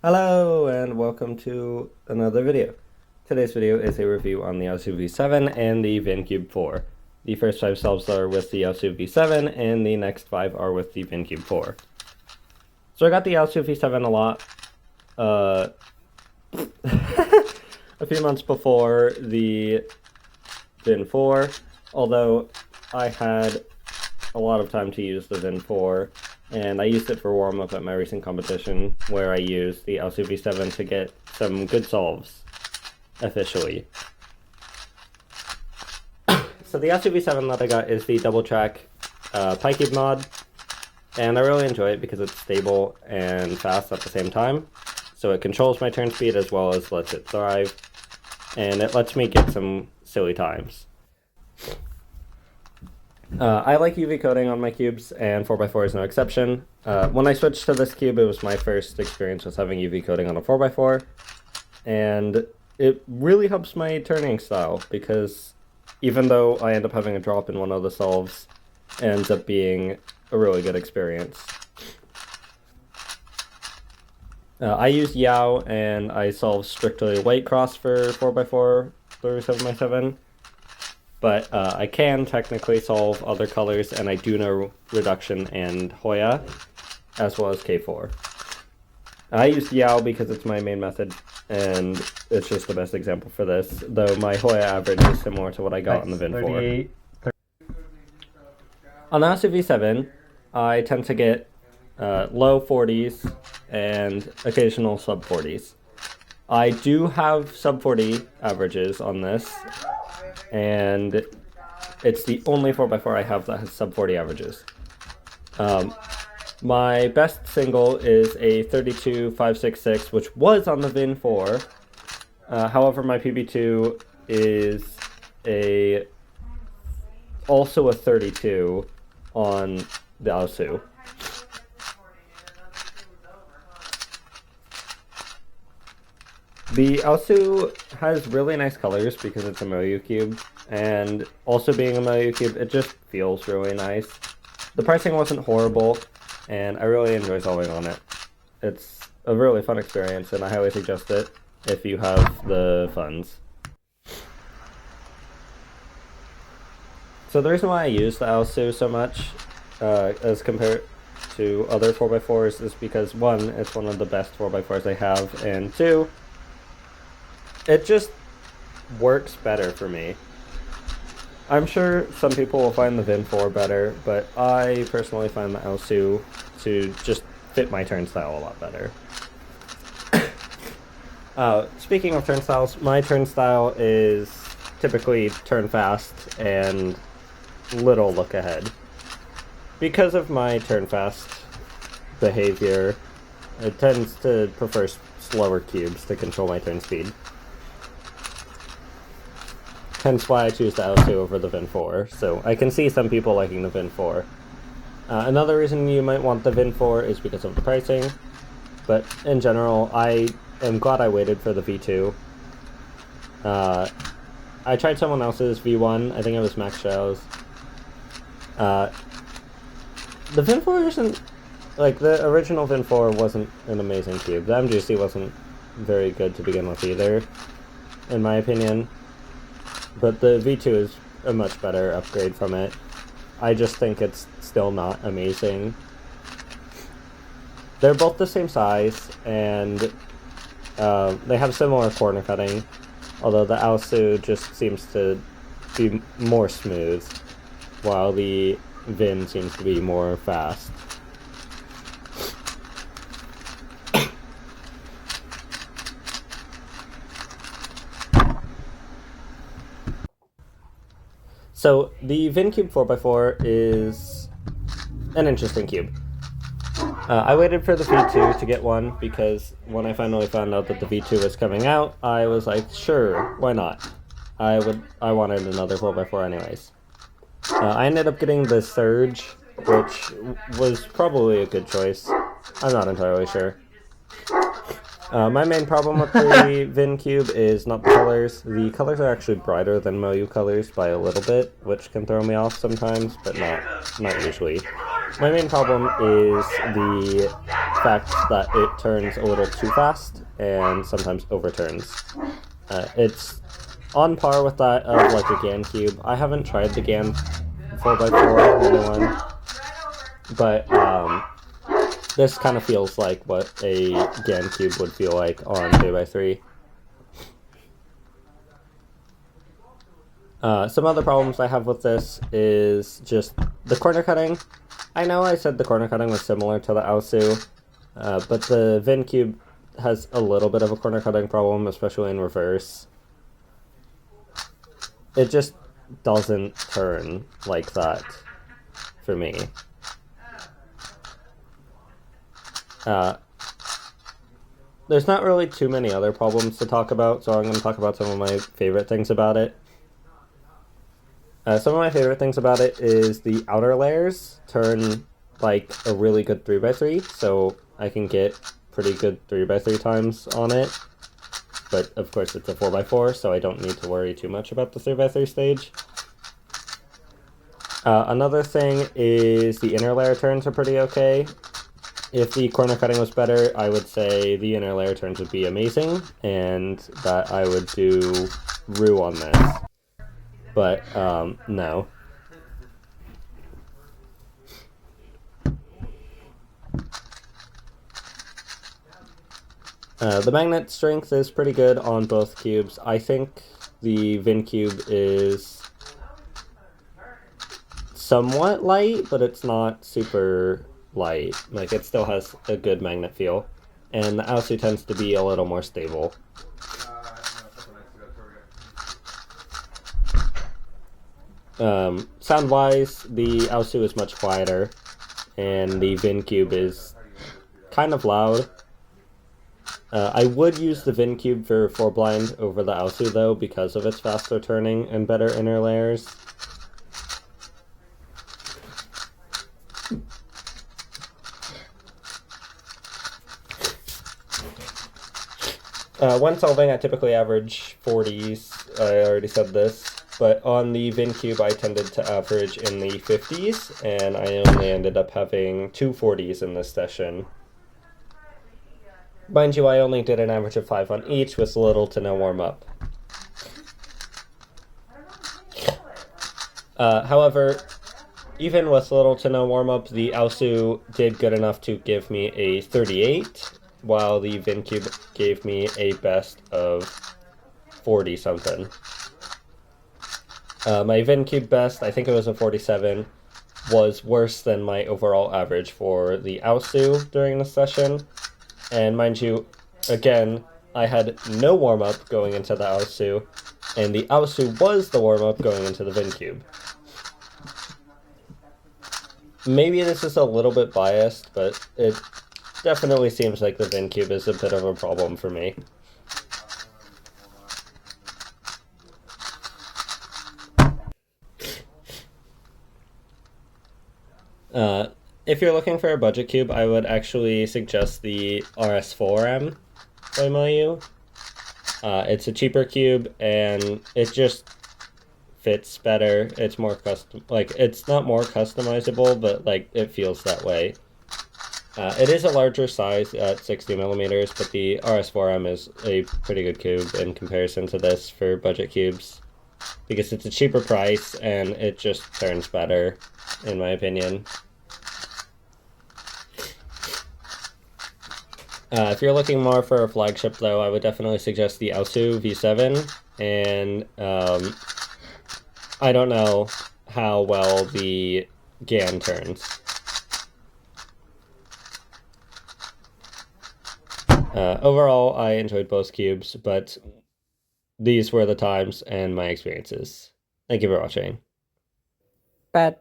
Hello and welcome to another video. Today's video is a review on the Aosu V7 and the Vin Cube 4. The first 5 solves are with the Aosu V7 and the next 5 are with the Vin Cube 4. So I got the Aosu V7 a lot a few months before the Vin 4, although I had a lot of time to use the Vin 4, and I used it for warm-up at my recent competition, where I used the Aosu V7 to get some good solves, officially. So the Aosu V7 that I got is the double-track Cube mod, and I really enjoy it because it's stable and fast at the same time. So it controls my turn speed as well as lets it thrive, and it lets me get some silly times. I like UV coating on my cubes, and 4x4 is no exception. When I switched to this cube, it was my first experience with having UV coating on a 4x4, and it really helps my turning style, because even though I end up having a drop in one of the solves, it ends up being a really good experience. I use Yao, and I solve strictly white cross for 4x4 through 7x7. But I can technically solve other colors, and I do know Reduction and Hoya, as well as K4. I use Yao because it's my main method, and it's just the best example for this, though my Hoya average is similar to what I got on the Vin 4. On the Aosu V7, I tend to get low 40s and occasional sub 40s. I do have sub 40 averages on this, and it's the only 4x4 I have that has sub 40 averages. My best single is a 32.566, which was on the Vin 4. However, my PB2 is also a 32 on the Aosu. The Aosu has really nice colors because it's a Moyu cube, and also being a Moyu cube, it just feels really nice. The pricing wasn't horrible, and I really enjoy solving on it. It's a really fun experience, and I highly suggest it if you have the funds. So the reason why I use the Aosu so much, as compared to other 4x4s, is because 1, it's one of the best 4x4s I have, and 2, it just works better for me. I'm sure some people will find the Vin 4 better, but I personally find the Aosu to just fit my turn style a lot better. Speaking of turn styles, my turn style is typically turn fast and little look ahead. Because of my turn fast behavior, it tends to prefer slower cubes to control my turn speed. Hence why I choose the Aosu over the Vin 4, so I can see some people liking the Vin 4. Another reason you might want the Vin 4 is because of the pricing, but in general, I am glad I waited for the V2. I tried someone else's V1, I think it was Max Shell's. The Vin 4 isn't, like, the original Vin 4 wasn't an amazing cube. The MGC wasn't very good to begin with either, in my opinion. But the V2 is a much better upgrade from it. I just think it's still not amazing. They're both the same size, and they have similar corner cutting, although the Aosu just seems to be more smooth, while the Vin seems to be more fast. So, the Vin Cube 4x4 is an interesting cube. I waited for the V2 to get one, because when I finally found out that the V2 was coming out, I was like, sure, why not? I wanted another 4x4 anyways. I ended up getting the Surge, which was probably a good choice. I'm not entirely sure. My main problem with the Vin Cube is not the colors. The colors are actually brighter than Moyu colors by a little bit, which can throw me off sometimes, but not usually. My main problem is the fact that it turns a little too fast and sometimes overturns. It's on par with that of like a GAN cube. I haven't tried the GAN 4x4 new one, but this kind of feels like what a GAN cube would feel like on 3x3. Some other problems I have with this is just the corner cutting. I know I said the corner cutting was similar to the Aosu, but the Vin cube has a little bit of a corner cutting problem, especially in reverse. It just doesn't turn like that for me. There's not really too many other problems to talk about, so I'm going to talk about some of my favorite things about it. Some of my favorite things about it is the outer layers turn like a really good 3x3, so I can get pretty good 3x3 times on it. But of course it's a 4x4, so I don't need to worry too much about the 3x3 stage. Another thing is the inner layer turns are pretty okay. If the corner cutting was better, I would say the inner layer turns would be amazing, and that I would do Rue on this. But, no. The magnet strength is pretty good on both cubes. I think the Vin cube is somewhat light, but it's not super light. Like, it still has a good magnet feel. And the Aosu tends to be a little more stable. Sound-wise, the Aosu is much quieter, and the Vin cube is kind of loud. I would use the Vin cube for 4-blind over the Aosu, though, because of its faster turning and better inner layers. When solving, I typically average 40s. I already said this. But on the Vin cube, I tended to average in the 50s, and I only ended up having 2 40s in this session. Mind you, I only did an average of 5 on each with little to no warm-up. However, even with little to no warm-up, the Aosu did good enough to give me a 38, while the Vin cube gave me a best of 40-something. My Vin cube best, I think it was a 47, was worse than my overall average for the Aosu during the session. And mind you, again, I had no warm-up going into the Aosu, and the Aosu was the warm-up going into the Vin cube. Maybe this is a little bit biased, but it definitely seems like the Vin cube is a bit of a problem for me. If you're looking for a budget cube, I would actually suggest the RS4M by Mayu. It's a cheaper cube, and it just fits better. It's more custom, like, it's not more customizable, but, like, it feels that way. It is a larger size at 60 millimeters, but the RS4M is a pretty good cube in comparison to this for budget cubes, because it's a cheaper price, and it just turns better, in my opinion. If you're looking more for a flagship, though, I would definitely suggest the Aosu V7, and I don't know how well the GAN turns. Overall, I enjoyed both cubes, but these were the times and my experiences. Thank you for watching. Bad.